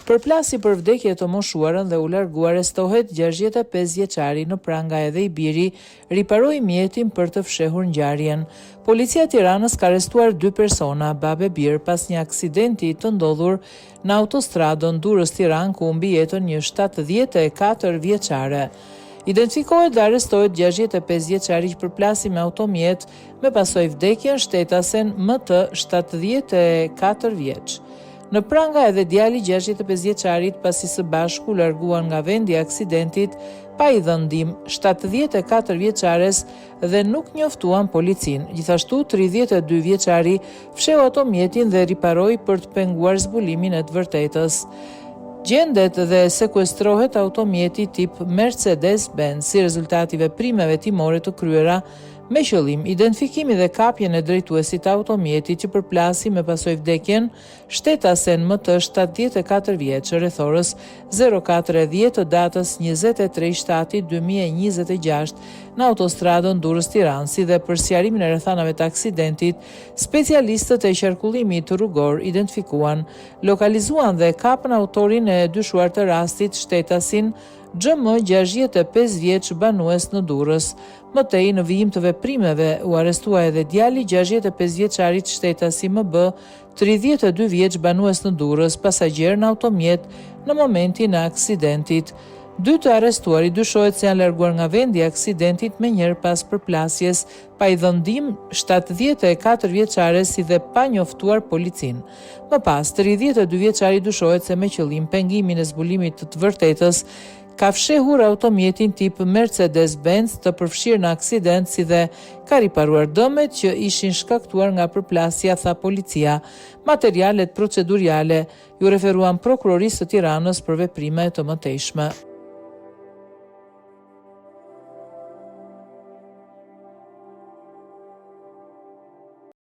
Përplasi për vdekje të moshuarën dhe u largu arestohet 65 vjeçari në Pranga edhe i biri riparoi mjetin për të fshehur ngjarjen. Policia e Tiranës ka arrestuar 2 persona, babë e bir, pas një aksidenti të ndodhur në autostradën Durrës-Tiranë ku humbi jetën një 74 vjeçare. Identifikohet dhe arrestohet 65 vjeçari që përplasi me automjet me pasojë vdekjen shtetasen MT 74 vjeç. Në Pranga edhe djali 65 vjeçarit pasi së bashku larguan nga vendi i aksidentit pa i dhënë ndihmë 74 vjeçares dhe nuk njoftuan policin. Gjithashtu 32 vjeçari fsheu automjetin dhe riparoi për të penguar zbulimin e të vërtetës. Gjendet dhe sekuestrohet automjeti tip Mercedes-Benz si rezultati veprimeve timore të kryera me qëllim identifikimi dhe kapjen e drejtuesit të automjetit që përplasi me pasojë vdekjen shtetasen MT 74 vjeç rreth orës 04:10 të datës 23/7/2026 në autostradën Durrës-Tiranë, si dhe për sqarimin e rrethanave të aksidentit, specialistët e qarkullimit rrugor identifikuan, lokalizuan dhe kapën autorin e dyshuar të rastit, shtetasin XM 65 vjeç banues në Durrës. Mëtej në vijim të veprimeve u arrestua edhe djali 65 vjeçarit shtetasi MB 32 vjeç banues në Durrës, pasagjer në automjet në momentin e aksidentit. 2 të arrestuarit dyshohet se janë larguar nga vendi i aksidentit me njëherë pas përplasjes, pa i dhënë ndihmë 74 vjeçares si dhe pa njoftuar policin. Më pas, 32 vjeçari dyshohet se me qëllim pengimin e zbulimit të vërtetës ka fshehur automjetin tip Mercedes-Benz të përfshirë në aksident, si dhe ka riparuar dëmet që ishin shkaktuar nga përplasja, tha policia. Materialet proceduriale ju referuan prokurorisë të Tiranës për veprime të mëtejshme.